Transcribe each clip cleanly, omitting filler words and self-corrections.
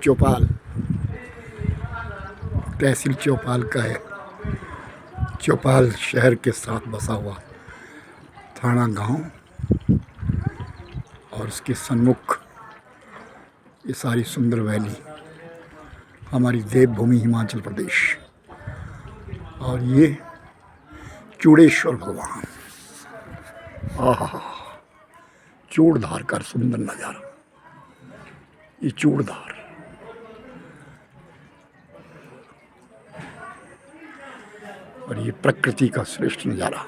चौपाल तहसील चौपाल का है। चौपाल शहर के साथ बसा हुआ थाना गांव और उसके सन्मुख ये सारी सुंदर वैली हमारी देवभूमि हिमाचल प्रदेश। और ये चूड़ेश्वर भगवान, आहा, चूड़धार का सुंदर नज़ारा। ये चूड़धार और ये प्रकृति का श्रेष्ठ नज़ारा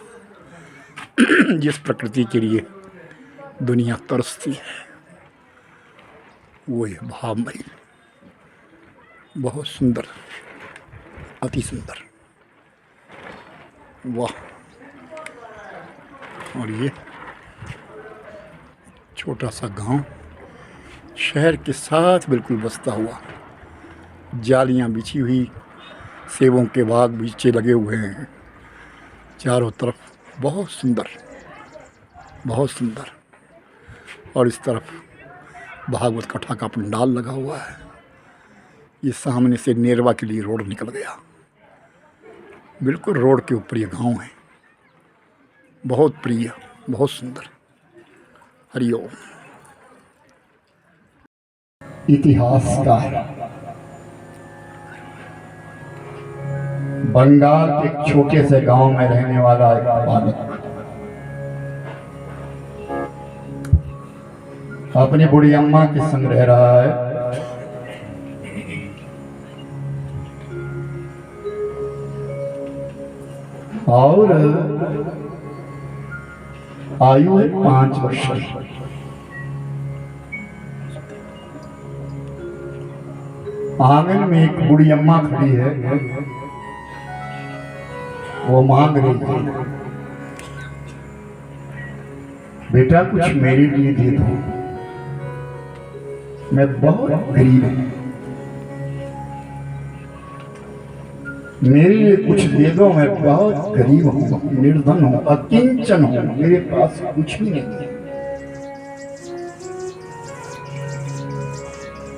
जिस प्रकृति के लिए दुनिया तरसती है वो है भावमयी, बहुत सुंदर, अति सुंदर, वाह। और ये छोटा सा गांव शहर के साथ बिल्कुल बसता हुआ, जालियां बिछी हुई, सेबों के बाग बीचे लगे हुए हैं चारों तरफ, बहुत सुंदर, बहुत सुंदर। और इस तरफ भागवत कथा का पंडाल लगा हुआ है। ये सामने से नेरवा के लिए रोड निकल गया, बिल्कुल रोड के ऊपर ये गांव है। बहुत प्रिय, बहुत सुंदर। हरिओम। इतिहास का बंगाल के एक छोटे से गांव में रहने वाला एक बालक अपनी बूढ़ी अम्मा के संग रह रहा है। और आयु है 5 वर्ष। आंगन में एक बूढ़ी अम्मा खड़ी है, वो मांग रही है, बेटा कुछ मेरे लिए दे दो, मैं बहुत गरीब हूं, मेरे लिए कुछ दे दो, मैं बहुत गरीब हूं, निर्धन हूं, अकिंचन हूं, मेरे पास कुछ भी नहीं है।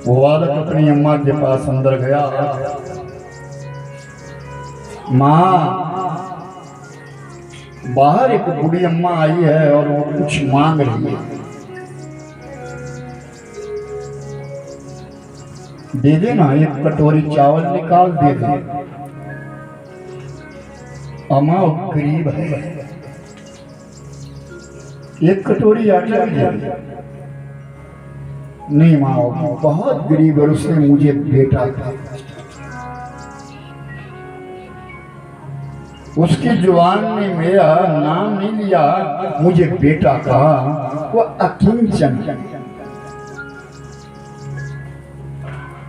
वो बालक अपनी अम्मा के पास अंदर गया। माँ, बाहर एक बूढ़ी अम्मा आई है और वो कुछ मांग रही है, दे देना, एक कटोरी चावल निकाल दे दे। अम्मा गरीब है, एक कटोरी आटा दे दे। नहीं माँ, बहुत गरीब है, उसने मुझे बेटा था, उसकी जुबान ने मेरा नाम नहीं लिया, मुझे बेटा कहा, वो अकिंचन।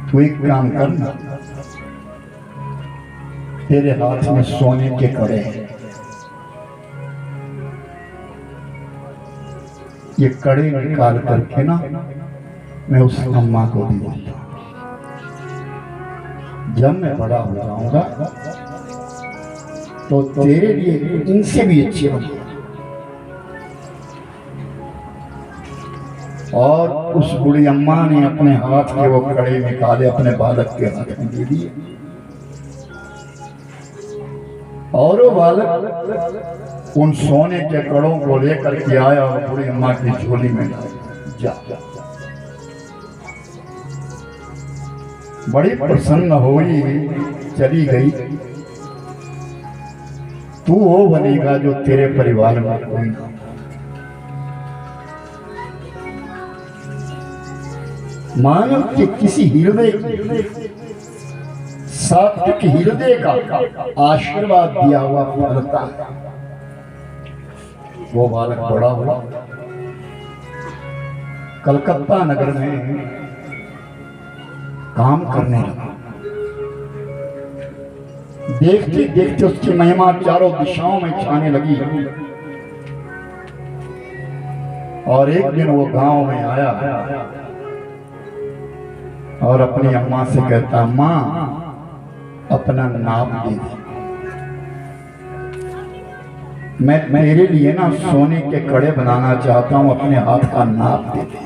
तू एक काम करना, तेरे हाथ में सोने के कड़े हैं, ये कड़े निकाल करके ना मैं उस अम्मा को दे दूंगा। जब मैं बड़ा हो जाऊंगा तो तेरे लिए इनसे भी अच्छे होंगे। और उस बूढ़ी अम्मा ने अपने हाथ के वो कड़े निकाले, अपने बालक के हाथ में दे दिए। और वो बालक उन सोने के कड़ों को लेकर के आया और बूढ़ी अम्मा की झोली में जा। बड़ी प्रसन्न हुई, चली गई। तू वो बनेगा जो तेरे परिवार में कोई ना। मानव के किसी हृदय सात्विक हृदय का आशीर्वाद दिया हुआ फलता है। वो बालक बड़ा हुआ, कलकत्ता नगर में काम करने लगा। देखते देखते उसकी महिमा चारों दिशाओं में छाने लगी। और एक दिन वो गांव में आया और अपनी अम्मा से कहता, अम्मा अपना नाप दे दे, मैं मेरे लिए ना सोने के कड़े बनाना चाहता हूं, अपने हाथ का नाप दे दे।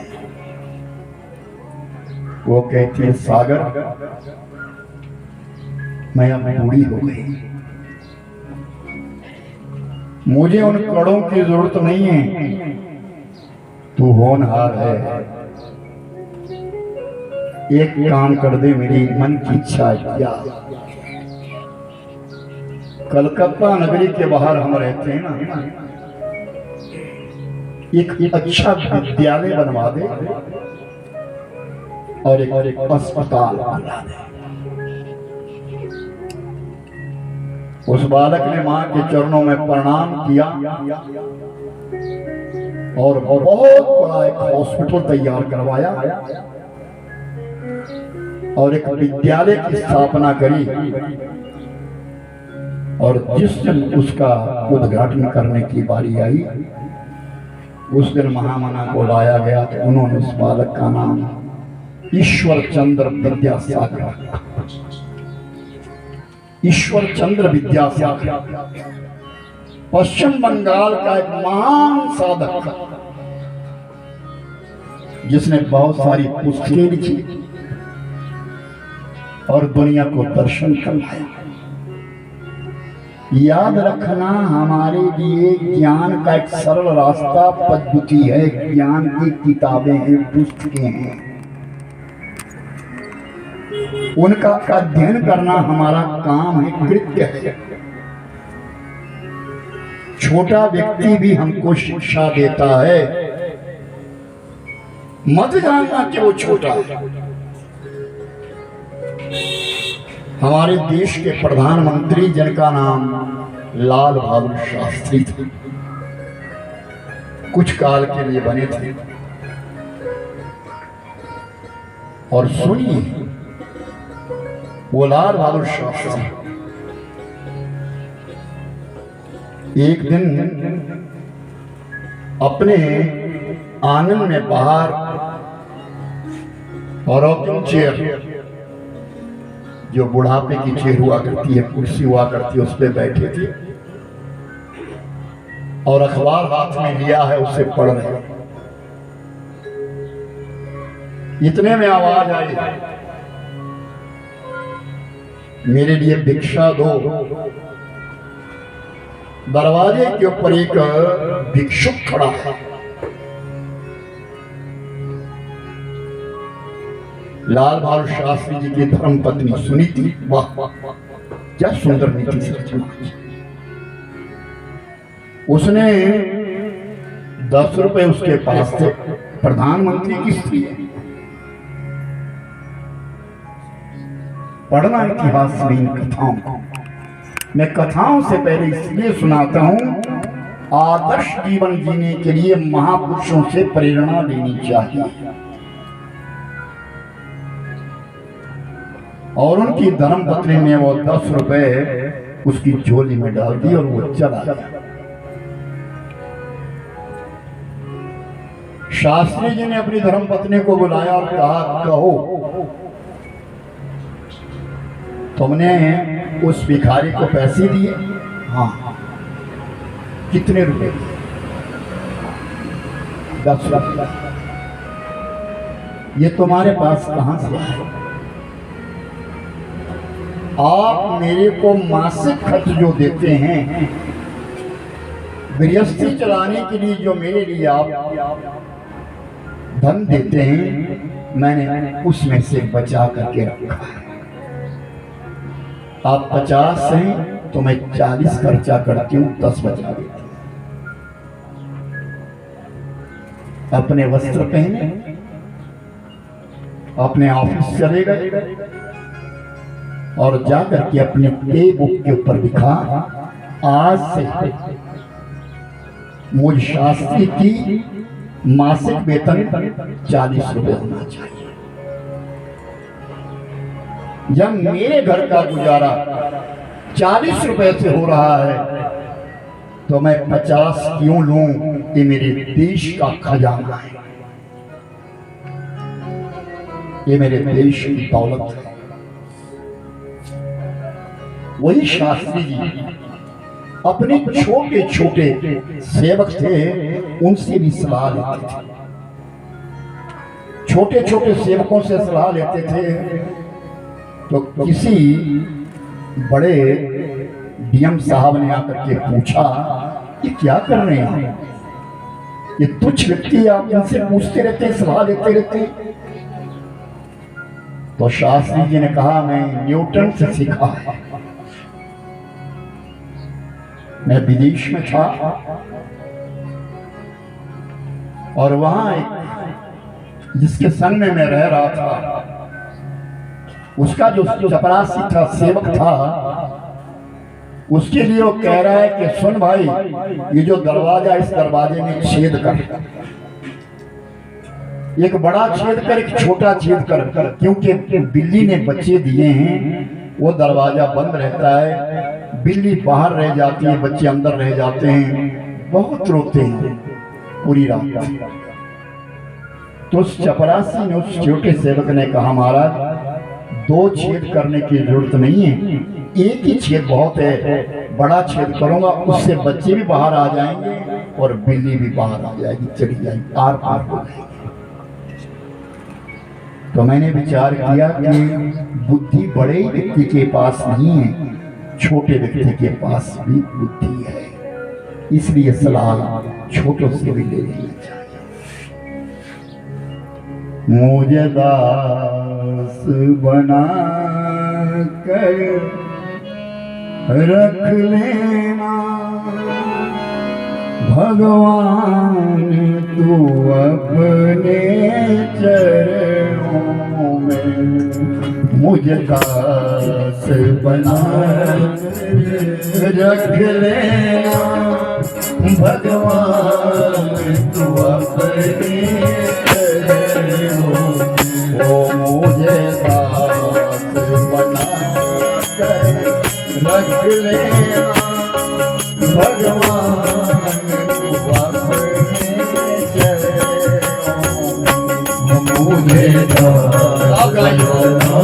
वो कहती है सागर मैं अब बूढ़ी हो गई, मुझे उन कड़ों की जरूरत नहीं है, तू होनहार है, एक काम कर दे, मेरी मन की इच्छा क्या। कलकत्ता नगरी के बाहर हम रहते हैं ना, एक अच्छा विद्यालय बनवा दे और एक अस्पताल बनवा दे। उस बालक ने मां के चरणों में प्रणाम किया और बहुत बड़ा एक हॉस्पिटल तैयार करवाया और एक विद्यालय की स्थापना करी। और जिस दिन उसका उद्घाटन करने की बारी आई, उस दिन महामना को लाया गया तो उन्होंने उस बालक का नाम ईश्वर चंद्र विद्यासागर रखा। ईश्वर चंद्र विद्यासागर पश्चिम बंगाल का एक महान साधक, जिसने बहुत सारी पुस्तकें लिखी और दुनिया को दर्शन करवाया। याद रखना, हमारे लिए ज्ञान का एक सरल रास्ता पद्धति है, ज्ञान की किताबें हैं, पुस्तकें हैं, उनका अध्ययन करना हमारा काम है, कृत्य है। छोटा व्यक्ति भी हमको शिक्षा देता है, मत जानना कि वो छोटा है। हमारे देश के प्रधानमंत्री जिनका नाम लाल बहादुर शास्त्री थे, कुछ काल के लिए बने थे। और सुनिए, वो लाल बहादुर शास्त्री एक दिन अपने आंगन में बाहर रॉकिंग चेयर, जो बुढ़ापे की चेयर हुआ करती है, कुर्सी हुआ करती है, उस पर बैठे थे और अखबार हाथ में लिया है, उसे पढ़ रहे। इतने में आवाज आई, मेरे लिए भिक्षा दो। दरवाजे के ऊपर एक भिक्षुक खड़ा है। लाल बहादुर शास्त्री जी की धर्म पत्नी सुनीति, वाह क्या सुंदर नीति सच। उसने 10 रुपए उसके पास थे, प्रधानमंत्री की स्त्री है। पढ़ना इतिहास में इन कथाओं को, मैं कथाओं से पहले इसलिए सुनाता हूं, आदर्श जीवन जीने के लिए महापुरुषों से प्रेरणा लेनी चाहिए। और उनकी धर्मपत्नी ने वो 10 रुपए उसकी झोली में डाल दी और वो चला गया। शास्त्री जी ने अपनी धर्मपत्नी को बुलाया और कहा, कहो तुमने उस भिखारी को पैसे दिए? हाँ। कितने रुपए? 10 रुपए। ये तुम्हारे पास कहां से आए? आप मेरे को मासिक खर्च जो देते हैं, गृहस्थी चलाने के लिए जो मेरे लिए आप धन देते हैं, मैंने उसमें से बचा करके रखा है। आप 50 हैं तो मैं 40 खर्चा करती हूँ, 10 बचा देती हूँ। अपने वस्त्र पहने, अपने ऑफिस चले गए और जाकर के अपने पे बुक के ऊपर लिखा, आज से मुझ शास्त्री की मासिक वेतन 40 रुपए होना चाहिए। जब मेरे घर का गुजारा 40 रुपए से हो रहा है तो मैं 50 क्यों लूं? ये मेरे देश का खजाना है, ये मेरे देश की दौलत है। वही शास्त्री जी अपने छोटे छोटे सेवक थे, उनसे भी सलाह लेते थे। छोटे छोटे सेवकों से सलाह लेते थे, तो किसी बड़े डीएम साहब ने आकर के पूछा कि क्या कर रहे हैं, ये तुच्छ व्यक्ति, आप इनसे पूछते रहते हैं, सलाह लेते रहते हैं। तो शास्त्री जी ने कहा, मैं न्यूटन से सीखा है। मैं विदेश में था और वहां एक जिसके संग में मैं रह रहा था, उसका जो चपरासी था, सेवक था, उसके लिए वो कह रहा है कि सुन भाई, ये जो दरवाजा, इस दरवाजे में छेद कर, एक बड़ा छेद कर, एक छोटा छेद कर, क्योंकि बिल्ली ने बच्चे दिए हैं, वो दरवाजा बंद रहता है, बिल्ली बाहर रह जाती है, बच्चे अंदर रह जाते हैं, बहुत रोते हैं पूरी रात। तो उस चपरासी ने, उस छोटे सेवक ने कहा, महाराज 2 छेद करने की जरूरत नहीं है, एक ही छेद बहुत है, बड़ा छेद करूंगा, उससे बच्चे भी बाहर आ जाएंगे और बिल्ली भी बाहर आ जाएगी, चली जाएगी, पार पार हो जाएगी। तो मैंने विचार किया कि बुद्धि बड़े व्यक्ति के पास नहीं है, छोटे व्यक्ति के पास भी बुद्धि है, इसलिए सलाह छोटों से भी ले लेनी चाहिए। मुझे दास बना कर रख लेना भगवान, तू अपने चरणों में। मुझे दास बना रख लेना भगवान, तू अपने चरणों में। ओ मुझे दास बना कर रख लेना भगवान, तू अपने चरणों में। मुझे दास बना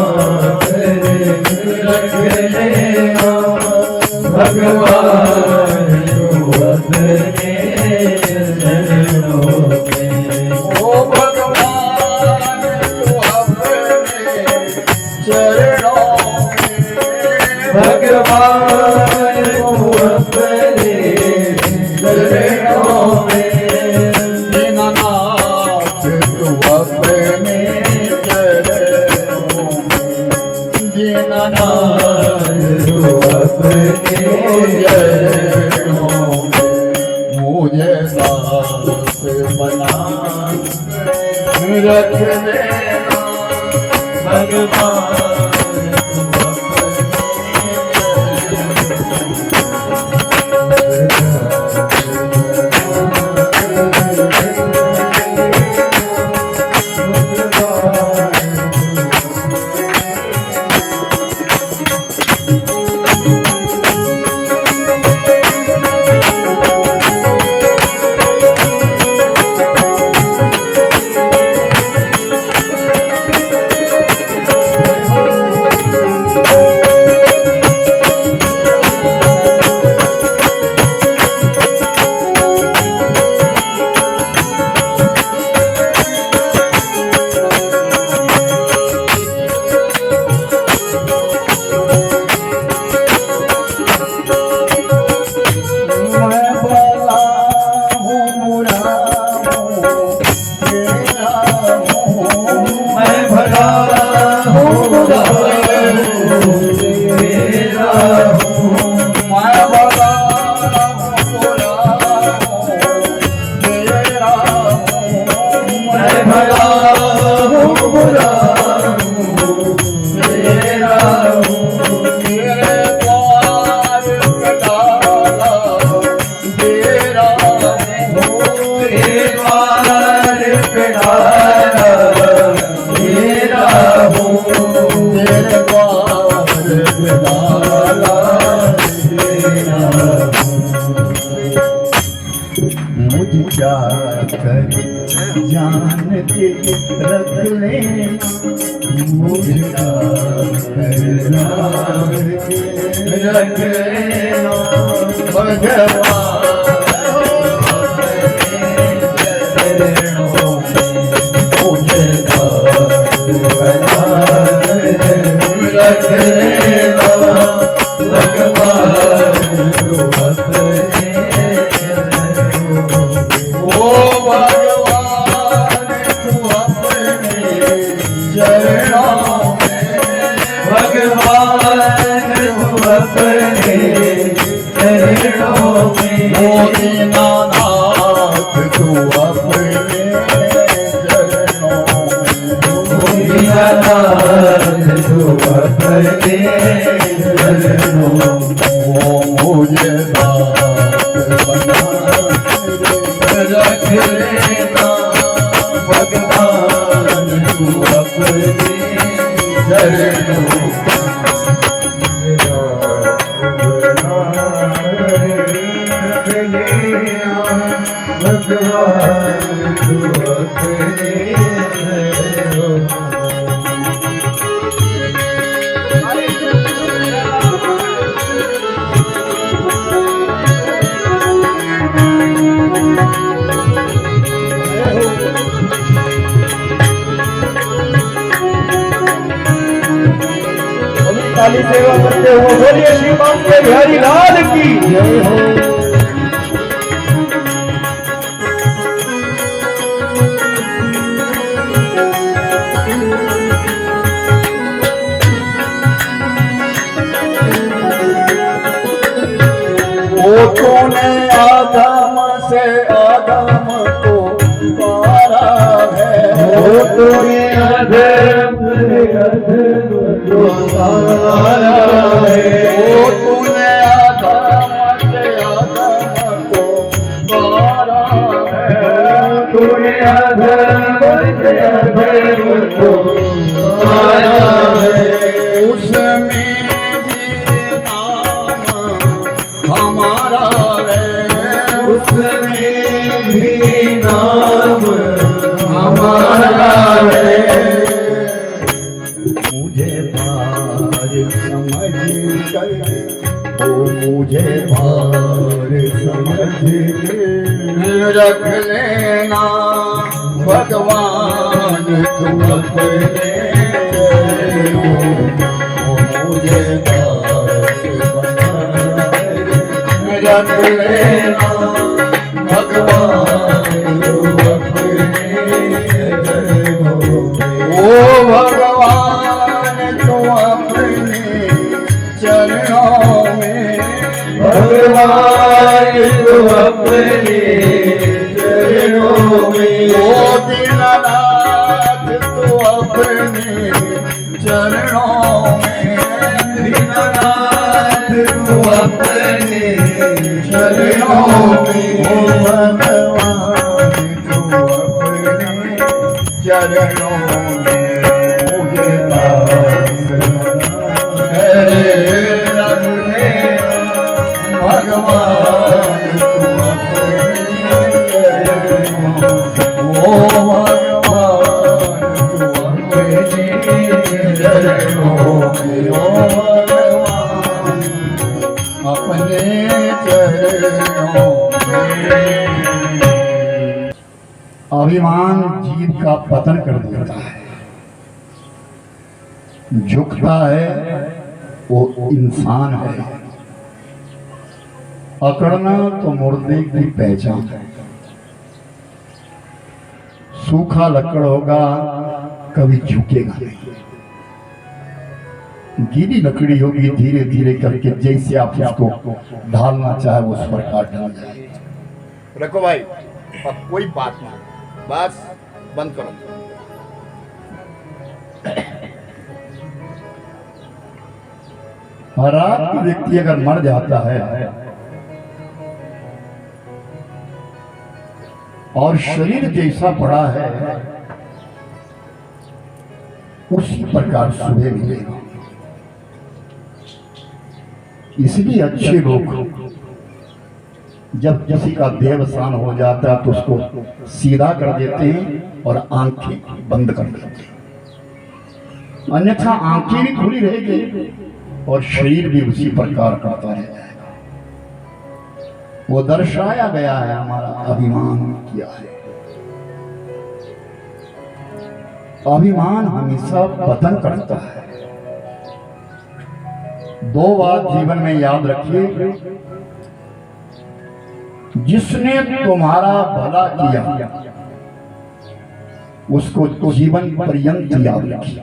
रख लेना भगवान, तू अपने चरणों में। ओ भगवान, तू अपने चरणों में, भगवान तू अपने चरणों में, दीनानाथ तू अपने चरणों में, दीनानाथ तू अपने चरणों में। मुझे दास बना रख लेना भगवान, जान के रख लेना मुझका रख लेना भगवान रख लेना भगवान तू अपने ओ भगवान तू अपने चरणों में भगवान तू अपने चरणों में ओ दीनानाथ तू अपने चरणों में दीनानाथ तू अपने चरणों ओ मुझे दास बना रख लेना भगवान तू अपने चरणों भगवान तू अपने काली सेवा करते हो बोलिए श्री बाम के बिहारी लाल की जय हो। ओ तूने आदम से आदम को पारा है ओ तूने आदम से आदम को पारा है ओ तूने आदम से आदम को पारा है तूने आदम से आदम को पारा है उसमें हमारा है उसमें भी नाम हमारा है मुझे भार समझ कर वो मुझे भार समझ के रख लेना भगवान तू अपने मुझे रख लेना भगवान तू अपने ओ भगवान तू अपने चरणों में भगवान तू अपने चरणों में ओ दीनानाथ तू अपने चरणों में दीनानाथ तू अपने चरणों में ओ भगवान तू अपने चरणों में मुझे दास रख लेना भगवान तू अपने चरणों ओ भगवान तू अपने चरणों में ओ भगवान अपने चरणों में। अभिमान जीव का पतन कर देता है, झुकता है वो इंसान है, अकड़ना तो मुर्दे की पहचान है। सूखा लकड़ होगा कभी झुकेगा नहीं, गीली लकड़ी होगी धीरे धीरे करके जैसे आप उसको ढालना चाहे वो उस पर काट ढाल जाए। रखो भाई, अब कोई बात नहीं, बस बंद करो। रात को व्यक्ति अगर मर जाता है और शरीर जैसा पड़ा है उसी प्रकार सुबह मिलेगा। इसलिए अच्छे लोग जब किसी का देवसान हो जाता है तो उसको सीधा कर देते हैं और आंखें बंद कर देते हैं, अन्यथा आंखें भी खुली रहेगी और शरीर भी उसी प्रकार करता रह जाएगा। वो दर्शाया गया है, हमारा अभिमान किया है। अभिमान हमेशा पतन करता है, दो बात जीवन में याद रखिए, जिसने तुम्हारा भला किया उसको जीवन पर्यंत याद रखिए,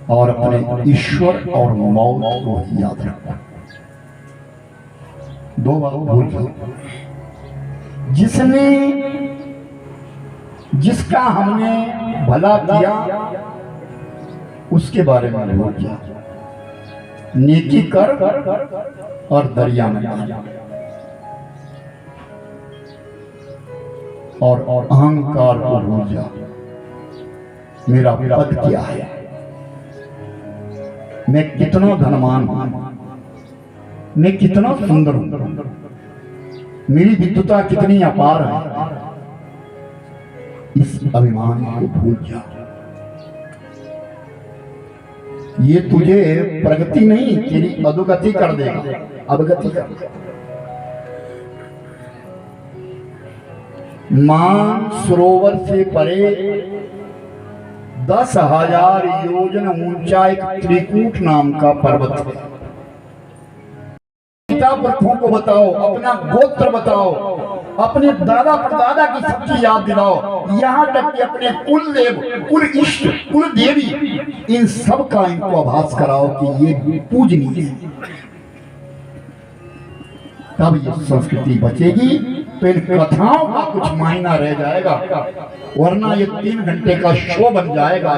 और अपने ईश्वर और मौत को याद रखो। दो बात भूल गए। जिसका हमने भला किया उसके बारे में भूल गया। नेकी कर और दरिया में डाल, और अहंकार को भूल जा। मेरा पद क्या है, मैं कितना धनवान हूं, मैं कितना सुंदर हूं, मेरी विद्वता कितनी अपार है, इस अभिमान को भूल जा। ये तुझे प्रगति नहीं, तेरी अधोगति कर देगा, अवगति कर देगा। मान सरोवर से परे 10,000 योजन ऊंचा एक त्रिकूट नाम का पर्वत है। पिता पुरखों को बताओ, अपना गोत्र बताओ, अपने दादा परदादा की सबकी याद दिलाओ, यहाँ तक कि अपने कुल देव, कुल इष्ट, कुल देवी, इन सब का इनको आभास कराओ कि ये पूजनीय है। तब ये संस्कृति बचेगी, तो इन कथाओं का कुछ मायना रह जाएगा, वरना ये 3 घंटे का शो बन जाएगा,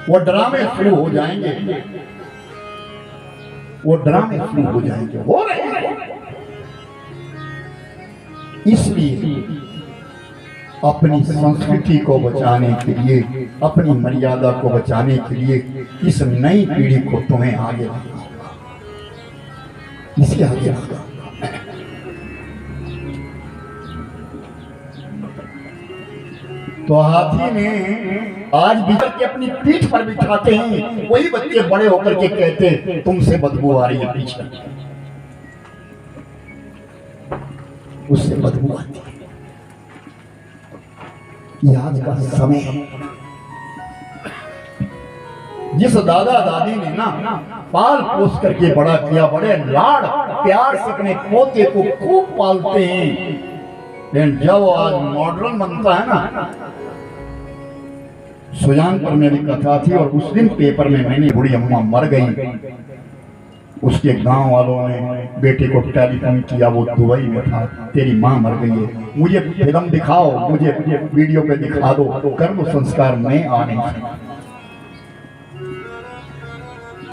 वो ड्रामे शुरू हो जाएंगे, वो ड्रामे शुरू हो जाएंगे, हो रहे हैं। इसलिए अपनी संस्कृति को बचाने के लिए, अपनी मर्यादा को बचाने के लिए इस नई पीढ़ी को तुम्हें आगे रखना होगा, इसे आगे रखना। तो हाथी ने आज बिछड़ के अपनी पीठ पर बिठाते हैं, वही बच्चे बड़े होकर के कहते तुमसे बदबू आ रही है पीछे, उससे बदबू आती है। ये आज का समय, जिस दादा दादी ने ना पाल पोस करके बड़ा किया, बड़े लाड़ प्यार से अपने पोते को खूब पालते हैं, लेकिन जब आज मॉडर्न बनता है ना, सुजानपुर में भी कथा थी, और उस दिन पेपर में मैंने, बूढ़ी अम्मा मर गई, उसके गांव वालों ने बेटे को टेलीफोन किया, वो दुबई में था, तेरी माँ मर गई है, मुझे फिल्म दिखाओ, मुझे वीडियो पे दिखा दो, कर दो संस्कार, मैं आ नहीं सकता।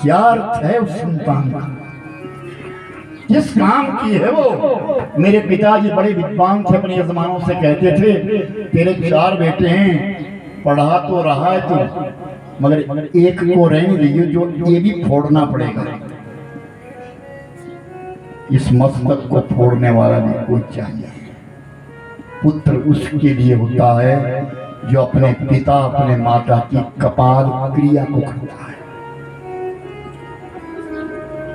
क्या अर्थ है उस संतान का, किस काम की है वो? मेरे पिताजी बड़े विद्वान थे, अपने यजमानों से कहते थे तेरे 4 बेटे हैं, पढ़ा तो रहा है तू, मगर एक को रहने दीजिए, जो ये भी फोड़ना पड़ेगा। इस मस्तक को फोड़ने वाला भी कोई चाहिए। पुत्र उसके लिए होता है जो अपने पिता, अपने माता की कपाल क्रिया को करता है।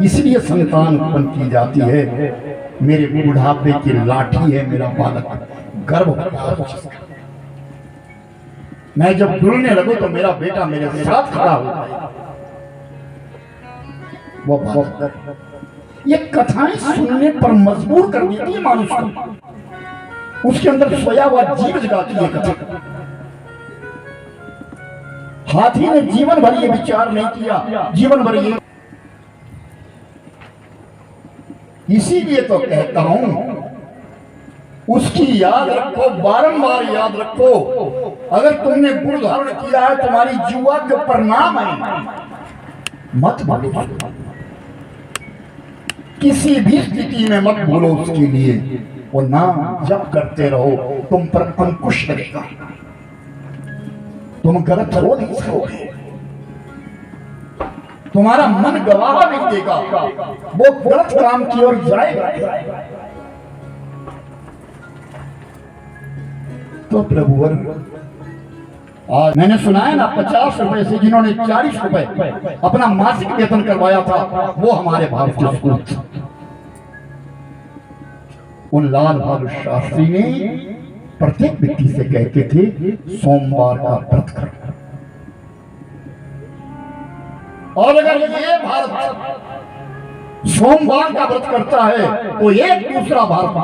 इसलिए संतान उत्पन्न की जाती है। मेरे बुढ़ापे की लाठी है मेरा बालक, गर्भ मैं जब डुलने लगूं तो मेरा बेटा मेरे साथ खड़ा हो। वो बालक, ये कथाएं सुनने पर मजबूर कर देती है मानुष को, उसके अंदर सोया हुआ जीव जगाती है कथा। हाथी ने जीवन भर ये विचार नहीं किया, जीवन भर ये, इसीलिए तो कहता हूं उसकी याद रखो, बारंबार याद रखो। अगर तुमने गुण धारण किया है, तुम्हारी जुआ के परिणाम है, मत भूलो, किसी भी स्थिति में मत भूलो उसके लिए। वो नाम जप करते रहो, तुम पर अंकुश लगेगा, तुम गलत हो नहीं सकोगे, तुम्हारा मन गवाह नहीं देगा, वो गलत काम की ओर जाएगा। तो प्रभुवर, आज मैंने सुना है ना, 50 रुपए से जिन्होंने 40 रुपए अपना मासिक वेतन करवाया था, वो हमारे भारत के स्कूल थे। उन लाल बहादुर शास्त्री ने प्रत्येक व्यक्ति से कहते थे सोमवार का व्रत करो, और अगर ये भारत सोमवार का व्रत करता है तो एक दूसरा भारत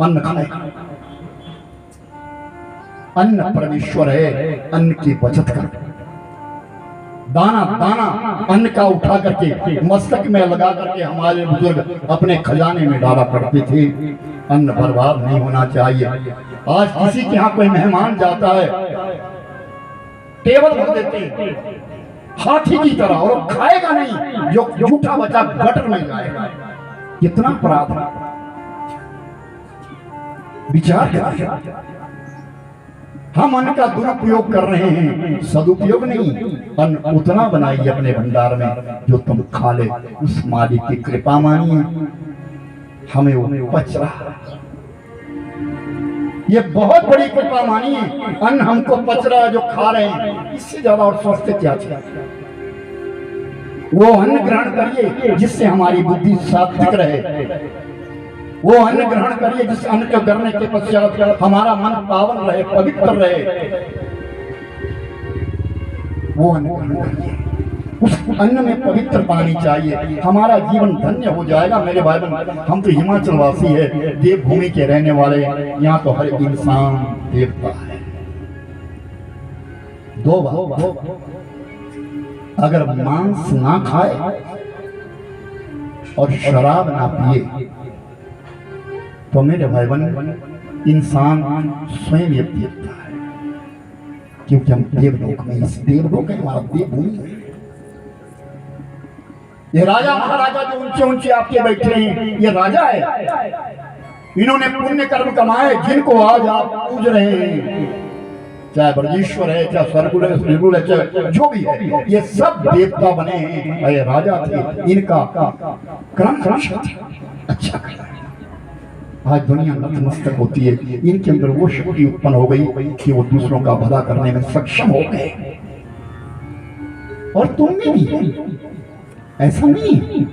अन्न खाएगा। अन्न परमेश्वर है, अन्न की बचत कर, दाना दाना अन्न का उठा करके मस्तक में लगा करके हमारे बुजुर्ग अपने खजाने में डाला करते थे। अन्न बर्बाद नहीं होना चाहिए। आज किसी के यहाँ कोई मेहमान जाता है, टेबल भर देते हैं हाथी की तरह, और खाएगा नहीं, जो झूठा बचा गटर में जाएगा। कितना अपराध है, विचार करिए। हम अन्न का दुरुपयोग कर रहे हैं, सदुपयोग नहीं। अन्न उतना बनाइए अपने भंडार में जो तुम खा ले। उस मालिक की कृपा मानिए, हमें वो पच रहा, ये बहुत बड़ी कृपा मानिए। अन्न हमको पच रहा है जो खा रहे हैं, इससे ज्यादा और स्वस्थ क्या चाहिए। वो अन्न ग्रहण करिए जिससे हमारी बुद्धि सात्विक रहे। वो अन्न ग्रहण करिए जिस अन्न के करने के पश्चात हमारा मन पावन रहे, पवित्र रहे। वो अन्न ग्रहण करिए, उस अन्न में पवित्र पानी चाहिए, हमारा जीवन धन्य हो जाएगा। मेरे भाई बहन, हम तो हिमाचल वासी है, देवभूमि के रहने वाले। यहाँ तो हर इंसान देवता है। दो बात, अगर मांस ना खाए और शराब ना पिए तो मेरे भाई बहन इंसान स्वयं एक देवता है, क्योंकि हम देवलोक में, इस देवलोक है हमारा देवभूमि है। ये राजा महाराजा जो ऊंचे ऊंचे आपके बैठे हैं, ये राजा है। इन्होंने पुण्य कर्म कमाए जिनको आज आप पूज रहे हैं, चाहे ब्रजेश्वर है, चाहे सरकुल है, चाहे जो भी है, ये सब देवता बने हैं। ये राजा थे, इनका क्रम अच्छा कर। आज दुनिया नतमस्तक होती है, इनके अंदर वो शक्ति उत्पन्न हो गई कि वो दूसरों का भला करने में सक्षम हो गए। और तुम में भी ऐसा नहीं,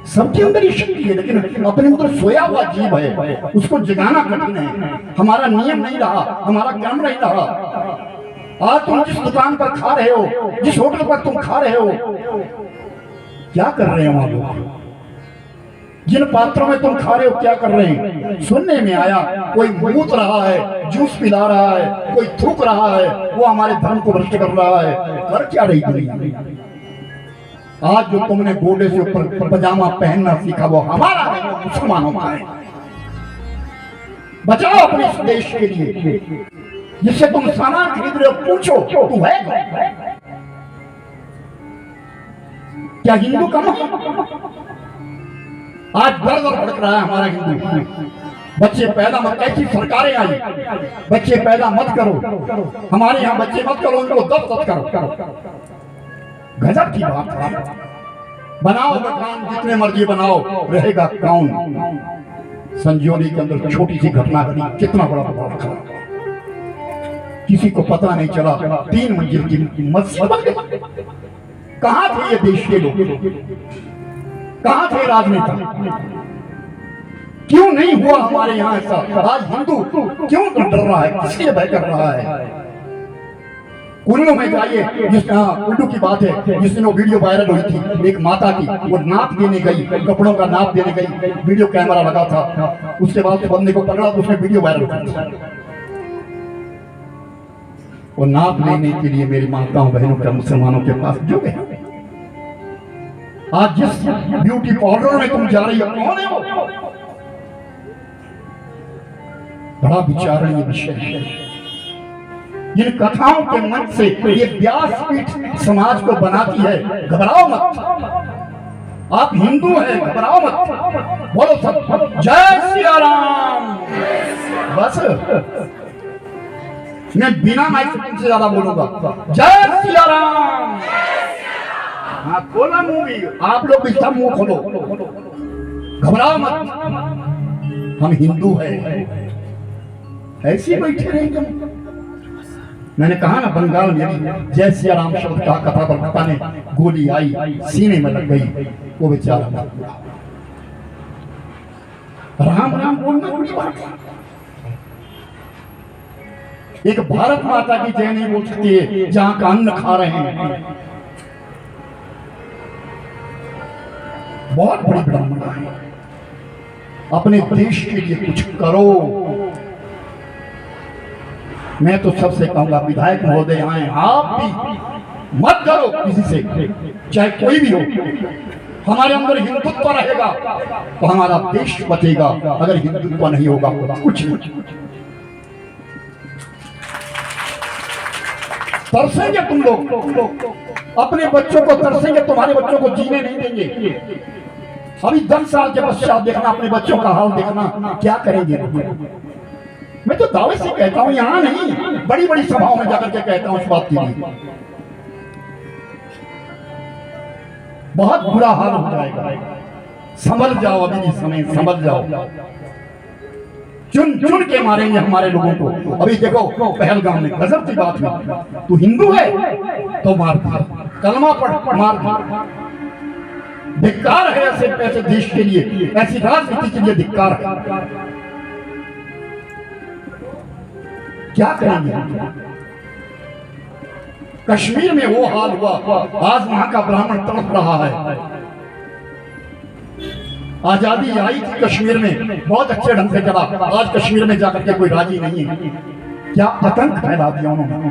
सबके अंदर ये शक्ति है, लेकिन अपने अंदर सोया हुआ जीव है, उसको जगाना कठिन है। हमारा नियम नहीं रहा, हमारा कर्म नहीं रहा। आज तुम जिस दुकान पर खा रहे हो, जिस होटल पर तुम खा रहे हो, क्या कर रहे हो वहां लोग? जिन पात्रों में तुम खा रहे हो क्या कर रहे हैं? सुनने में आया कोई मूत रहा है, जूस पिला रहा है, कोई थूक रहा है, वो हमारे धर्म को भ्रष्ट कर रहा है। कर क्या रही दुनिया? आज जो तुमने गोडे से ऊपर पजामा पहनना सीखा वो हमारा है, वो मुसलमानों का है। बचाओ अपने इस देश के लिए। जिससे तुम सामान खरीद रहे हो, पूछो तू है क्या हिंदू कम है? आज दर दर भड़क रहा है हमारा हिंदू। बच्चे पैदा मत, ऐसी सरकारें आई, बच्चे पैदा मत करो, हमारे यहाँ बच्चे मत करो, उनको दत्तक करो। गजब की बात है। बनाओ मकान जितने मर्जी बनाओ, रहेगा कौन? संजौली के अंदर छोटी सी घटना घटी, कितना बड़ा प्रभाव था, किसी को पता नहीं चला। 3 मंजिल की मस्जिद बन गई। कहां थे ये देश के लोग? कहां थे राजनेता? क्यों नहीं हुआ हमारे यहाँ ऐसा? आज हिंदू क्यों डर रहा है? किसलिए भय कर रहा है? कुल्लू में जाइए, कुल्लू की बात है, जिस दिन वो वीडियो वायरल हुई थी, एक माता की, वो नाप देने गई, कपड़ों का नाप देने गई, वीडियो कैमरा लगा था। उसके बाद बंदे को पकड़ा तो उसने वीडियो वायरल कर। वो नाप लेने के लिए मेरी माताओं बहनों का मुसलमानों के पास जो है, आज जिस ब्यूटी पार्लर में तुम जा रही हो, कौन है वो? बड़ा विचारणीय विषय है। इन कथाओं के मन से ये व्यासपीठ समाज को बनाती है। घबराओ मत, आप हिंदू हैं, घबराओ मत। बोलो सब जय सिया राम। बस मैं बिना माइक से ज्यादा बोलूंगा, जय सिया राम। हाँ, खोला मुंह भी, आप लोग भी सब मुंह खोलो, घबराओ मत। हम हिंदू हैं, ऐसे बैठे रहेंगे। मैंने कहा ना, बंगाल में जय सिया राम शब्द कहा, कथा पर पता ने गोली आई, सीने में लग गई, वो बेचारा मर गया। राम राम बोलना बड़ी बात है। एक भारत माता की जय नहीं बोल सकती है जहां का अन्न खा रहे हैं। बहुत बड़ी विडंबना है। अपने देश के लिए कुछ करो। मैं तो सबसे कहूंगा, विधायक महोदय आए, आप भी मत करो किसी से, चाहे कोई भी हो। हमारे अंदर हिंदुत्व रहेगा तो हमारा देश बचेगा, अगर हिंदुत्व नहीं होगा तो कुछ नहीं। तरसेंगे तुम लोग, अपने बच्चों को तरसेंगे, तुम्हारे बच्चों को जीने नहीं देंगे। अभी 10 साल के पश्चात देखना, अपने बच्चों का हाल देखना, क्या करेंगे। मैं तो दावे से कहता हूं, यहां नहीं, बड़ी बड़ी सभाओं में जाकर के कहता हूं इस बात के लिए। बहुत बुरा हाल हो जाएगा। संभल जाओ, अभी भी समय, संभल जाओ। चुन चुन के मारेंगे हमारे लोगों को। अभी देखो पहलगाम में गजब की बात हुई, तू हिंदू है तो मार दिया, कलमा पढ़ मार दिया। धिक्कार है ऐसे ऐसे देश के लिए, ऐसी राजनीति के लिए धिक्कार है। क्या करेंगे। कश्मीर में वो हाल हुआ, आज वहां का ब्राह्मण तड़प रहा है। आजादी आई थी कश्मीर में, बहुत अच्छे ढंग से चला, आज कश्मीर में जाकर के कोई राजी नहीं है। क्या आतंक फैला दिया उन्होंने।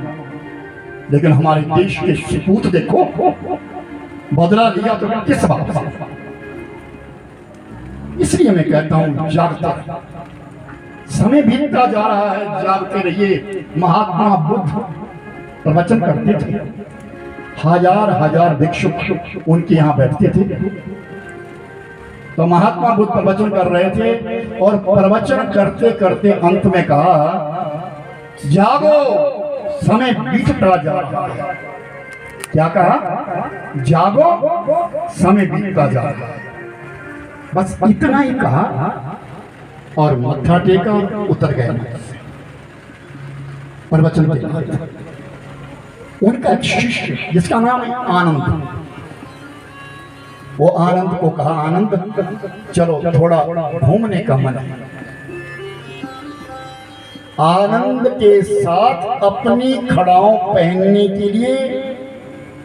लेकिन हमारे देश के सपूत देखो, बदला लिया तो किस बात का। इसलिए मैं कहता हूं, जागता, समय बीतता जा रहा है, जागते रहिए। महात्मा बुद्ध प्रवचन करते थे, हजार हजार भिक्षुक उनके यहाँ बैठते थे। तो महात्मा बुद्ध प्रवचन कर रहे थे और प्रवचन करते करते अंत में कहा, जागो, समय बीतता जा रहा है। क्या कहा? जागो, समय बीतता जा रहा है। बस इतना ही कहा और मत्था टेका, उतर गए प्रवचन के बाद। उनका एक शिष्य जिसका नाम है आनंद, वो आनंद को कहा, आनंद चलो थोड़ा घूमने का मन है। आनंद के साथ अपनी खड़ाओं पहनने के लिए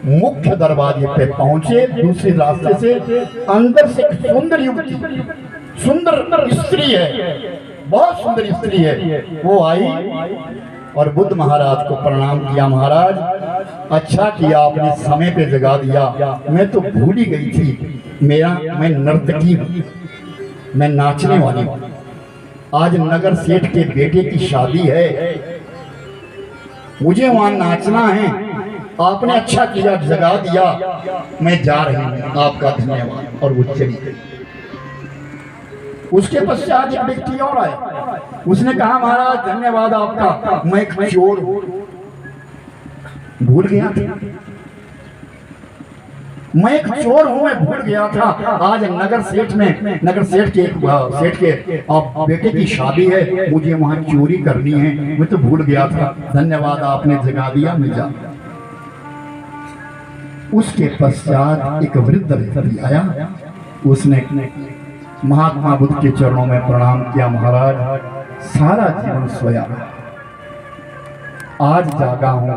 मुख्य दरवाजे पे पहुंचे। दूसरे रास्ते से अंदर से एक सुंदर युवती, सुंदर स्त्री है, बहुत सुंदर स्त्री है, वो आई और बुद्ध महाराज को प्रणाम किया। महाराज, अच्छा किया आपने समय पे जगा दिया, मैं तो भूल ही गई थी। मैं नर्तकी हूँ, मैं नाचने वाली हूँ। आज नगर सेठ के बेटे की शादी है, मुझे वहां नाचना है। आपने अच्छा किया, जगा दिया, मैं जा रही हूँ, आपका धन्यवाद। और वो चली गई। उसके पश्चात एक व्यक्ति और आया, उसने कहा, महाराज धन्यवाद आपका, मैं एक चोर हूं, भूल गया था, मैं एक चोर हूं, मैं भूल गया था। आज नगर सेठ के बेटे की शादी है, मुझे वहां चोरी करनी है, मैं तो भूल गया था, धन्यवाद आपने जगा दिया, मैं जा। उसके पश्चात एक वृद्ध व्यक्ति आया, उसने महात्मा बुद्ध के चरणों में प्रणाम किया। महाराज, सारा जीवन सोया, आज जागा हूं,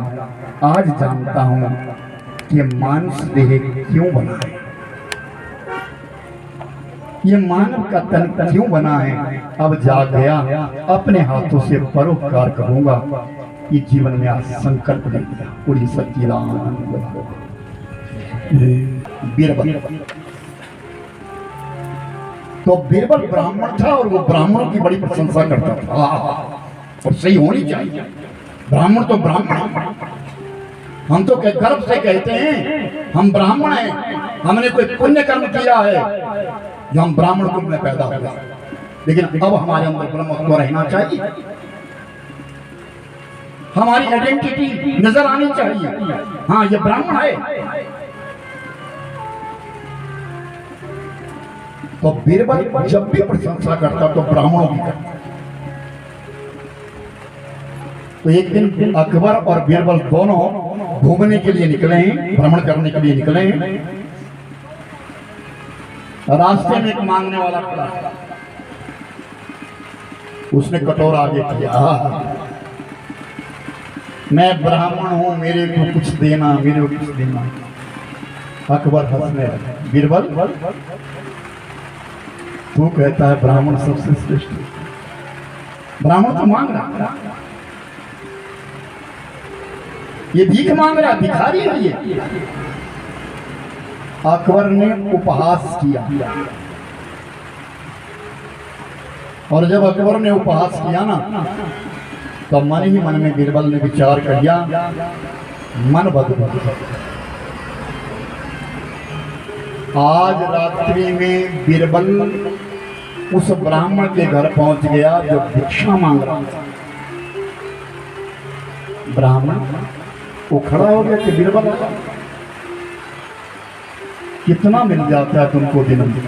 आज जानता हूं कि मानस देह क्यों बना है, ये मानव का तन क्यों बना है। अब जाग गया, अपने हाथों से परोपकार करूंगा। ये जीवन में आज संकल्प ले लिया। पूरी सच्ची राम बीरबल। तो बीरबल ब्राह्मण था और वो ब्राह्मणों की बड़ी प्रशंसा करता था, और सही होनी चाहिए। ब्राह्मण तो ब्राह्मण, हम तो गर्व से कहते हैं हम ब्राह्मण हैं, हमने कोई पुण्य कर्म किया है जो हम ब्राह्मण कुल में पैदा हुआ। लेकिन अब हमारे अंदर ब्रह्मत्व रहना चाहिए, हमारी आइडेंटिटी नजर आनी चाहिए। हाँ, ये ब्राह्मण है। तो बीरबल जब भी प्रशंसा करता तो ब्राह्मणों की करता। तो एक दिन अकबर और बीरबल दोनों घूमने के लिए निकले हैं, भ्रमण करने के लिए निकले हैं। रास्ते में एक मांगने वाला खड़ा, उसने कटोरा आगे किया, मैं ब्राह्मण हूं, मेरे को कुछ देना, मेरे को कुछ देना। अकबर हंसने लगे, बीरबल तो कहता है ब्राह्मण सबसे श्रेष्ठ है। ब्राह्मण तो मांग रहा, ये भीख मांग रहा, भिखारी है ये। अकबर ने उपहास किया, और जब अकबर ने उपहास किया ना, तो मन ही मन में बीरबल ने विचार किया, मन बदल, आज रात्रि में बीरबल उस ब्राह्मण के घर पहुंच गया जो भिक्षा मांग रहा था। ब्राह्मण वो खड़ा हो गया कि बीरबल कितना मिल जाता है तुमको दिन दिन,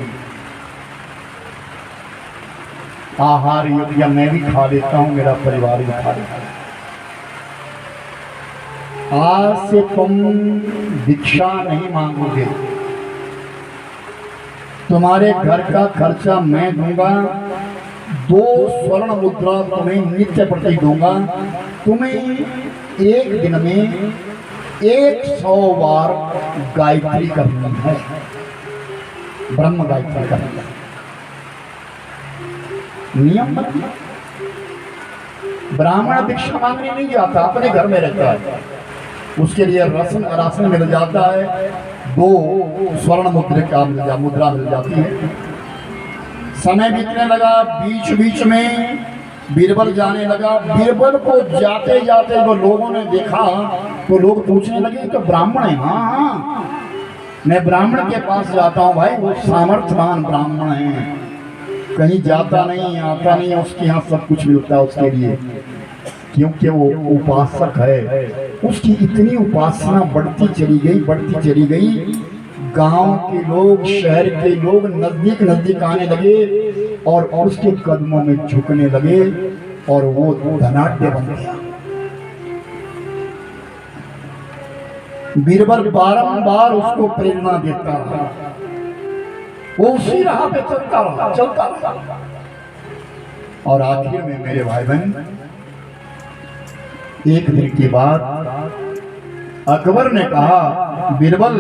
आहार योग्य मैं भी खा लेता हूं, मेरा परिवार भी खा लेता है, आज से तुम भिक्षा नहीं मांगोगे, तुम्हारे घर का खर्चा मैं दूंगा, 2 स्वर्ण मुद्रा तुम्हें नित्य प्रति दूंगा, तुम्हें एक दिन में 100 बार गायत्री करनी है, ब्रह्म गायत्री करनी है, नियम बना। ब्राह्मण भिक्षा मांगने नहीं जाता, अपने घर में रहता है, उसके लिए राशन मिल जाता है, 2 स्वर्ण मुद्रा मिल जाती है। समय बीतने लगा, बीच बीच में बीरबल जाने लगा। बीरबल को जाते जाते जो लोगों ने देखा तो लोग पूछने लगे तो ब्राह्मण है। हाँ, मैं ब्राह्मण के पास जाता हूँ भाई, वो सामर्थ्यवान ब्राह्मण है, कहीं जाता नहीं आता नहीं, उसके यहाँ सब कुछ मिलता है उसके लिए, क्योंकि वो उपासक है। उसकी इतनी उपासना बढ़ती चली गई, गांव के लोग, शहर के लोग नजदीक नजदीक आने लगे और उसके कदमों में झुकने लगे, और वो धनाढ्य बन गया। बीरबल बारंबार उसको प्रेरणा देता रहा, वो उसी राह पे चलता रहा, और आखिर में मेरे भाई बहन, एक दिन की बात, अकबर ने कहा, बीरबल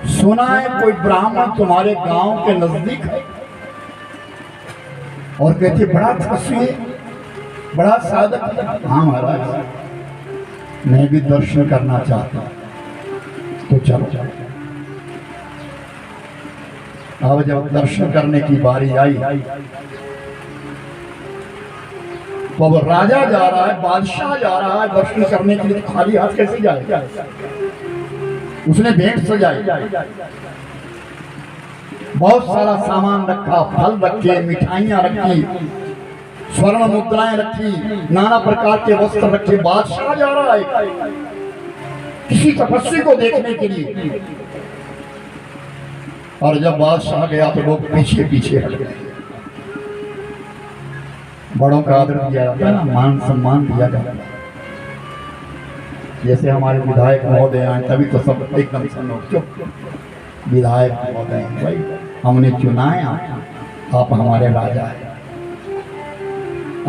सुना है कोई ब्राह्मण तुम्हारे गांव के नजदीक है, और कहते बड़ा तपस्वी, बड़ा साधक। हाँ महाराज, मैं भी दर्शन करना चाहता हूं, तो चलो। अब जब दर्शन करने की बारी आई, तो अब राजा जा रहा है, बादशाह जा रहा है दर्शन करने के लिए, तो खाली हाथ कैसे जाए? उसने भेंट सजाई, बहुत सारा सामान रखा, फल रखे, मिठाइयां रखी, स्वर्ण मुद्राएं रखी, नाना प्रकार के वस्त्र रखे। बादशाह जा रहा है किसी तपस्वी को देखने के लिए, और जब बादशाह गया तो लोग पीछे पीछे हट गए। बड़ों का आदर दिया जाता है ना, मान सम्मान दिया जाता है। जैसे हमारे विधायक महोदय आए तभी तो सब एकदम चुप, विधायक महोदय भाई हमने चुना है, आप हमारे राजा है,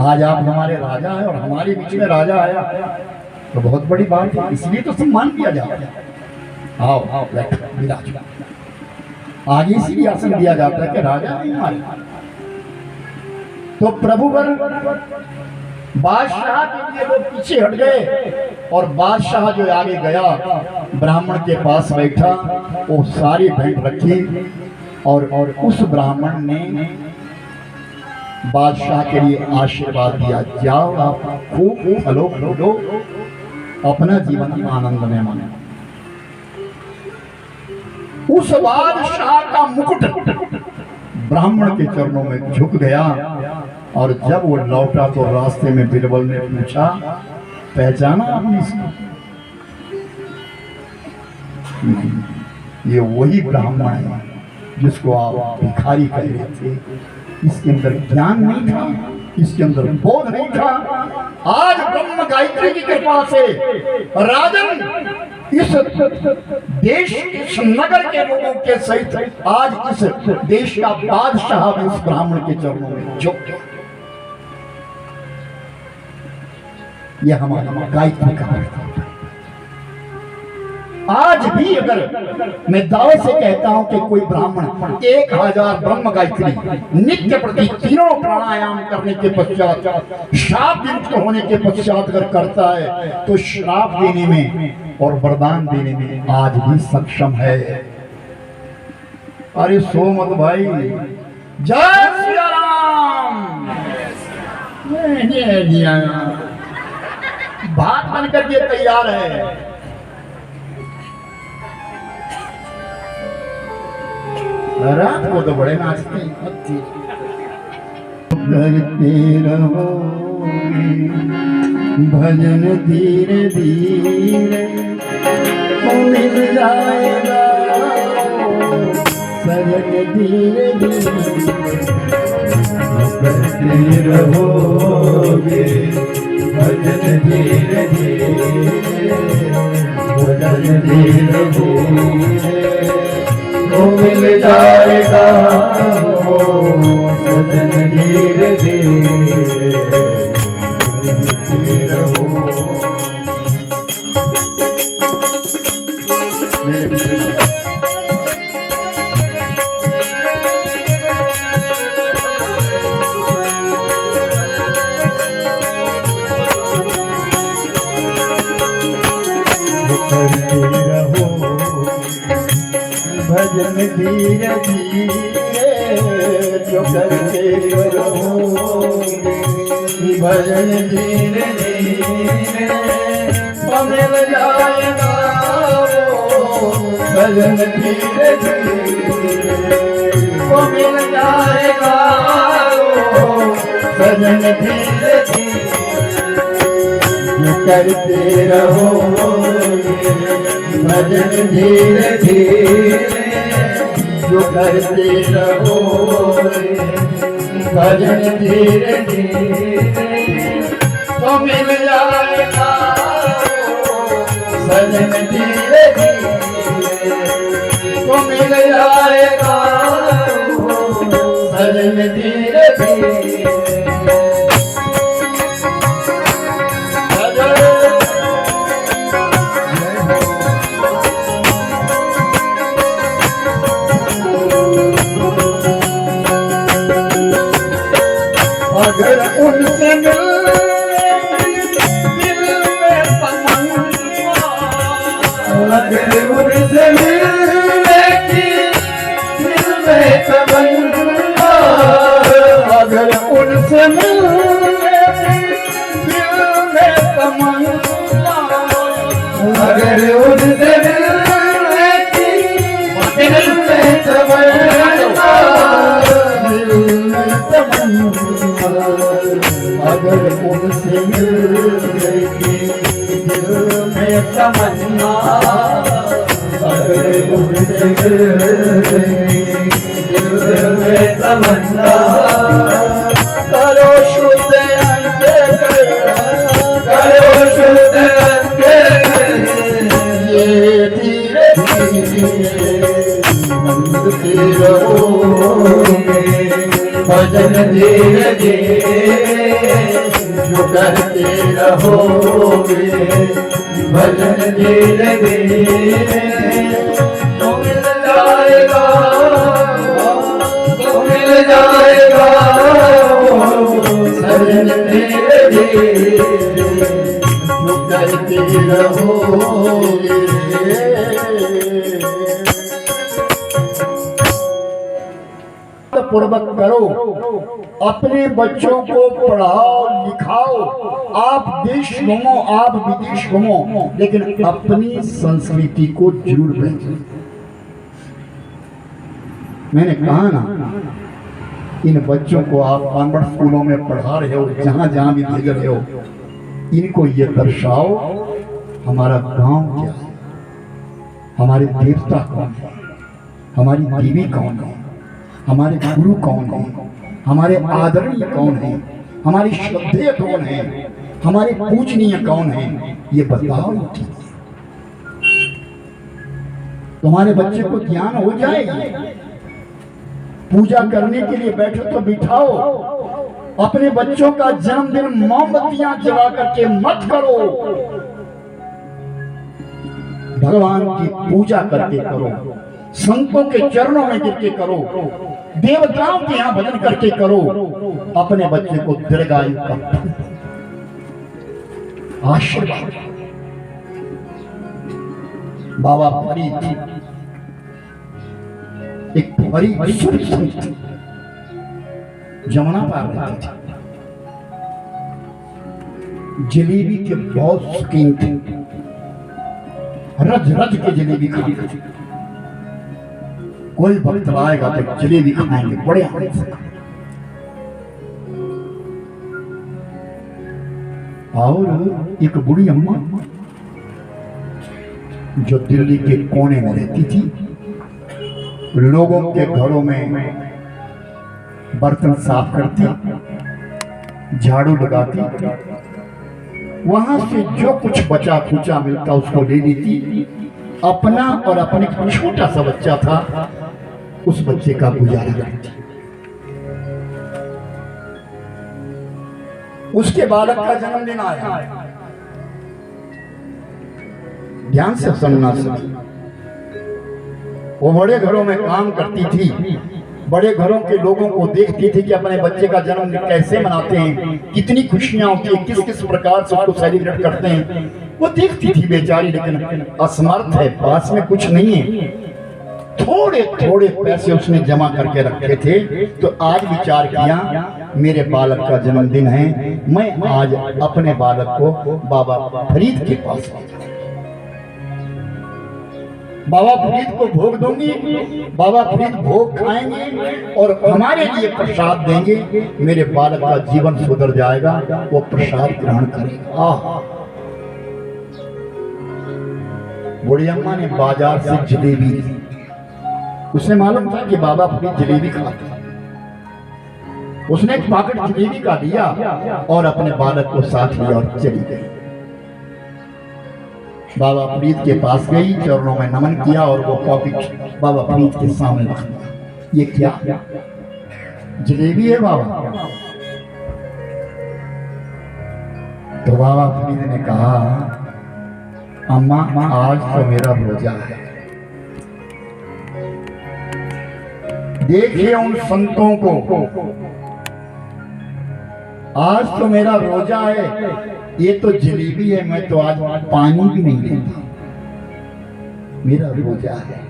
आज आप हमारे राजा है और हमारे बीच में राजा आया तो बहुत बड़ी बात है, इसलिए तो सम्मान किया जाता है। आओ आओ विराज, आगे इसीलिए आसन दिया जाता है कि राजा है हमारे। तो प्रभुवर बादशाह के लिए लोग पीछे हट गए, और बादशाह जो आगे गया ब्राह्मण के पास बैठा, वो सारी भेंट रखी, और उस ब्राह्मण ने बादशाह के लिए आशीर्वाद दिया, जाओ आप खूब फलो फूलो, अपना जीवन आनंद में माने। उस बादशाह का मुकुट ब्राह्मण के चरणों में झुक गया, और जब वो लौटा तो रास्ते में बीरबल ने पूछा, पहचाना आपने इसको? ये वही ब्राह्मण है जिसको आप भिखारी कह रहे थे। इसके अंदर ज्ञान नहीं था, इसके अंदर बोध नहीं था। आज ब्रह्म गायत्री की कृपा से राजन इस देश, इस नगर के लोगों के सहित आज इस देश का बादशाह भी उस ब्राह्मण के चरणों में झुक गया। यह हमारा गायत्री का आज भी अगर मैं दावे से कहता हूं कि कोई ब्राह्मण 1000 ब्रह्म गायत्री नित्य प्रति तीनों प्राणायाम करने के पश्चात श्राप विमुक्त होने के पश्चात अगर करता है तो श्राप देने में और वरदान देने में आज भी सक्षम है। अरे सो मत भाई। जय सिया राम। भात बनकर के तैयार है। रात को तो बड़े नाचते करते रहो भजन धीरे धीरे मिल जाएगा सजन धीरे धीरे करते रहोगे भजन धीरे धीरे भजन धीरे धीरे मिल जाएगा सजन धीरे धीरे भजन धीरे धीरे जो करते रहोगे भजन धीरे धीरे मिल जाएगा भजन धीरे धीरे मिल जाएगा भजन धीरे धीरे जो करते रहोगे भजन धीरे धीरे जो करते रहो भजन धीरे धीरे तो मिल जाएगा भजन धीरे धीरे तो मिल जाएगा भजन धीरे धीरे अगर उनसे मिलने की दिल में तमन्ना अगर उनसे मिलने की दिल में तमन्ना अगर उनसे मिलने की दिल में तमन्ना अगर उनसे मिलने की दिल में तमन्ना अगर उनसे मिलने की दिल में तमन्ना करो शुद्ध अंतःकरण करो शुद्ध अंतःकरण ये धीरे धीरे मंदते रहोगे भजन धीरे धीरे जो करते रहोगे भजन धीरे धीरे तो मिल जाएगा भजन धीरे धीरे जो करते रहोगे पूर्वक करो अपने बच्चों को पढ़ाओ लिखाओ आप देश घूमो आप विदेश घूमो लेकिन अपनी संस्कृति को जरूर पहचानो। मैंने कहा ना इन बच्चों को आप कॉन्वेंट स्कूलों में पढ़ा रहे हो जहां जहां भी भेज रहे हो इनको ये दर्शाओ हमारा गांव क्या है हमारे देवता कौन है हमारी देवी कौन है हमारे गुरु कौन है हमारे आदरणीय कौन है हमारी श्रद्धेय कौन है हमारे पूजनीय कौन है ये बताओ। तुम्हारे बच्चे को ज्ञान हो जाएगी। पूजा करने के लिए बैठो तो बिठाओ अपने बच्चों का जन्मदिन मोमबत्तियां जला करके मत करो। भगवान की पूजा करके करो, संतों के चरणों में गिर के करो, देवताओं के यहाँ भजन करके करो, अपने बच्चे को दीर्घायु का आशीर्वाद। बाबा फरीद एक बड़ी संत जमुना पार रहते थे, जलेबी के बहुत शौकीन थे, रज रज के जलेबी खाते थे। कोई वक्त आएगा तो जलेबी खाएंगे बड़े आनंद से। और एक बूढ़ी अम्मा जो दिल्ली के कोने में रहती थी, लोगों के घरों में बर्तन साफ करती, झाड़ू लगाती, वहां से जो कुछ बचा खुचा मिलता उसको ले लेती, अपना और अपने छोटा सा बच्चा था उस बच्चे का गुजारा करती। उसके बालक का जन्मदिन आया, ध्यान से सुनना सभी। वो बड़े घरों में काम करती थी, बड़े घरों के लोगों को देखती थी कि अपने बच्चे का जन्मदिन कैसे मनाते हैं, कितनी खुशियां होती है, किस किस प्रकार से उसको सेलिब्रेट करते हैं। वो देखती थी बेचारी, लेकिन असमर्थ है, पास में कुछ नहीं है। थोड़े थोड़े पैसे उसने जमा करके रखे थे, तो आज विचार किया मेरे बालक का जन्मदिन है, मैं आज अपने बालक को बाबा फरीद के पास बाबा फरीद को भोग दूंगी, बाबा फरीद भोग खाएंगे और हमारे लिए प्रसाद देंगे, मेरे बालक का जीवन सुधर जाएगा, वो प्रसाद ग्रहण करेगा। बूढ़ी अम्मा ने बाजार से जलेबी ली, उसे मालूम था कि बाबा फरीद जलेबी खाते, उसने एक पैकेट जलेबी का दिया और अपने बालक को साथ लिया और चली गई। बाबा फरीद के पास गई, चरणों में नमन किया और वो पॉकेट बाबा फरीद के सामने रख दिया। ये क्या? जलेबी है बाबा। तो बाबा फरीद ने कहा, अम्मा आज तो मेरा रोजा है, देखिए उन संतों को, आज तो मेरा रोजा है, ये तो जलेबी है, मैं तो आज पानी भी नहीं लेता, मेरा रोजा है।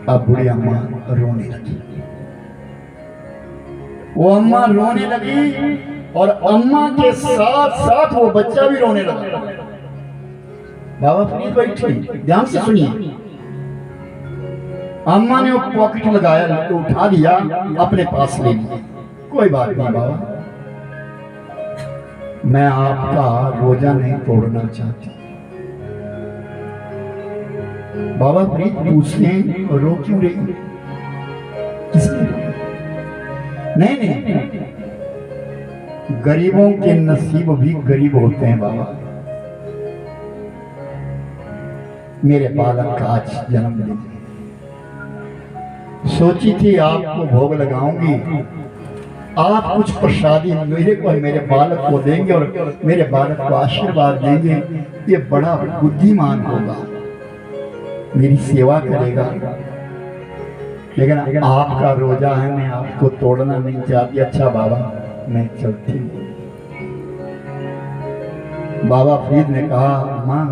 अब बूढ़ी अम्मा रोने लगी, वो अम्मा रोने लगी और अम्मा के साथ साथ वो बच्चा भी रोने लगा। बाबा फरीद बैठी, ध्यान से सुनिए। अम्मा ने वो पॉकेट लगाया, तो उठा लिया, अपने पास ले लिया। कोई बात नहीं बाबा, मैं आपका रोजा नहीं तोड़ना चाहती। बाबा फरीद पूछते हैं, रो क्यों रही? किसने? नहीं, गरीबों के नसीब भी गरीब होते हैं बाबा। मेरे बालक का आज जन्मदिन, सोची थी आपको भोग लगाऊंगी, आप कुछ प्रसादी मेरे को और मेरे बालक को देंगे और मेरे बालक को आशीर्वाद देंगे, ये बड़ा बुद्धिमान होगा, मेरी सेवा करेगा। लेकिन आपका रोजा है, मैं आपको तोड़ना नहीं चाहती। अच्छा बाबा, मैं चलती हूँ। बाबा फरीद ने कहा, माँ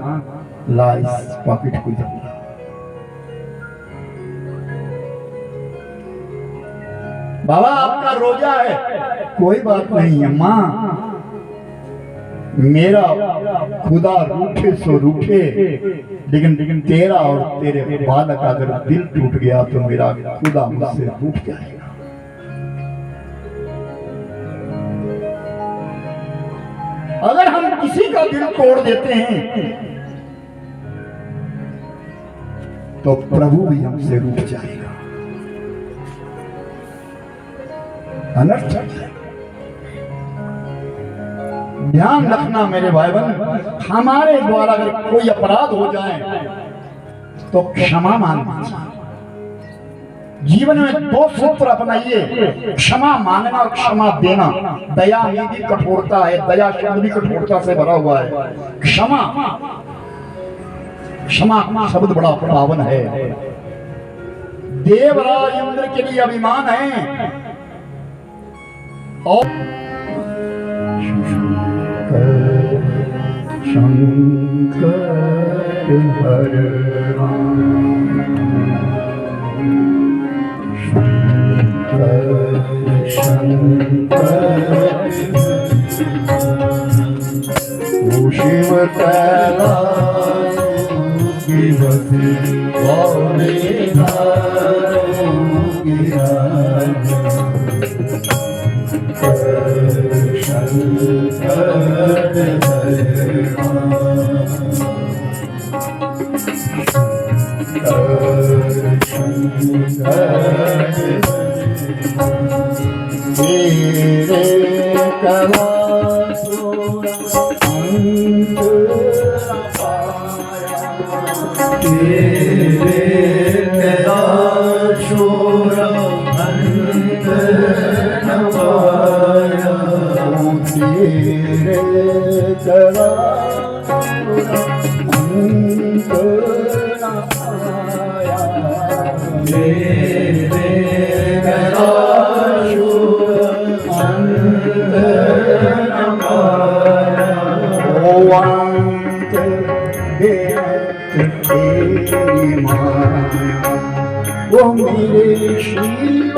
ला इस पॉकेट को दे। बाबा आपका रोजा है, कोई बात नहीं है माँ, मेरा खुदा रूठे सो रूठे, लेकिन तेरा और तेरे बालक का अगर दिल टूट गया तो मेरा खुदा मुझसे रूठ जाएगा। अगर हम किसी का दिल तोड़ देते हैं तो प्रभु भी हमसे रूठ जाएगा, अनर्थ। ध्यान रखना मेरे भाई बहन, हमारे द्वारा अगर कोई अपराध हो जाए तो क्षमा मांगना, जीवन में दो सूत्र अपनाइए, क्षमा मांगना और क्षमा देना। दया में भी कठोरता है, दया शब्द भी कठोरता से भरा हुआ है। क्षमा, क्षमा शब्द बड़ा पावन है। देवराज इंद्र के लिए अभिमान है। और शंकर वो शिव कैलाश की बसी गौरी वो मेरे शिव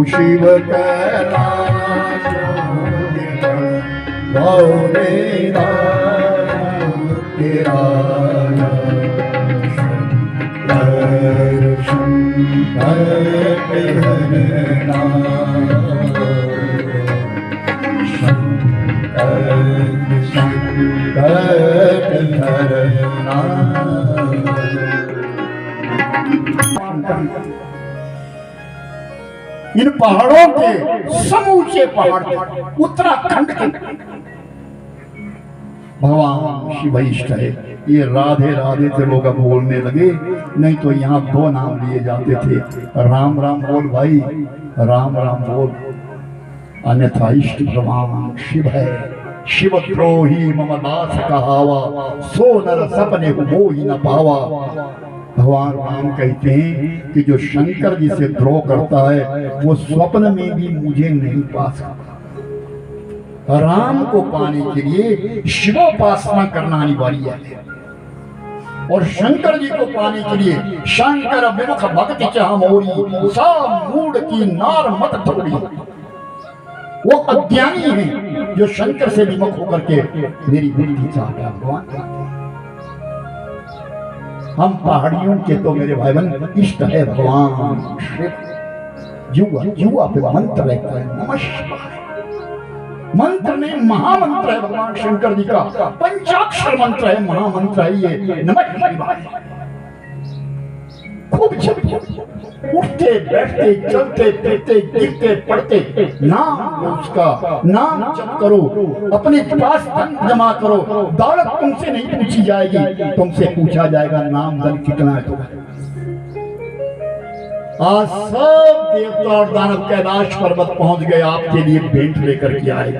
शिव कैलाश गौरी तेरा इन पहाड़ों के समूचे पहाड़ उत्तराखंड के भगवान शिव इष्ट है। ये राधे राधे से लोग अब बोलने लगे, नहीं तो यहाँ दो नाम लिए जाते थे, राम राम बोल भाई, राम राम बोल, अन्यथा इष्ट भगवान शिव है। शिव द्रोही मम दास कहावा, सो नर सपने हो ही न पावा। भगवान राम कहते हैं कि जो शंकर जी से द्रोह करता है वो स्वप्न में भी मुझे नहीं पा सकता। राम को पाने के लिए शिवोपासना करना अनिवार्य है, और शंकर जी को पाने के लिए शंकर विमुख भक्ति चाह मोरी, सा मूड की नार मत थोड़ी। वो अज्ञानी है जो शंकर से विमुख होकर के मेरी बुद्धि चाहता है। भगवान हम पहाड़ियों के तो मेरे भाई बहन इष्ट है भगवान शिव। युवा युवा पे मंत्र रहता है नमः शिवाय। मंत्र में महामंत्र है भगवान शंकर जी का, पंचाक्षर मंत्र है, महामंत्र है ये नमः शिवाय। खूब जपिए, उठते बैठते चलते फिरते गिरते पड़ते नाम लो उसका, नाम जप करो, अपने पास धन जमा करो। दौलत तुमसे नहीं पूछी जाएगी, तुमसे पूछा जाएगा नाम धन कितना है तुम्हारा। आज सब देवता और दानव कैलाश पर्वत पहुंच गए, आपके लिए भेंट लेकर के आए।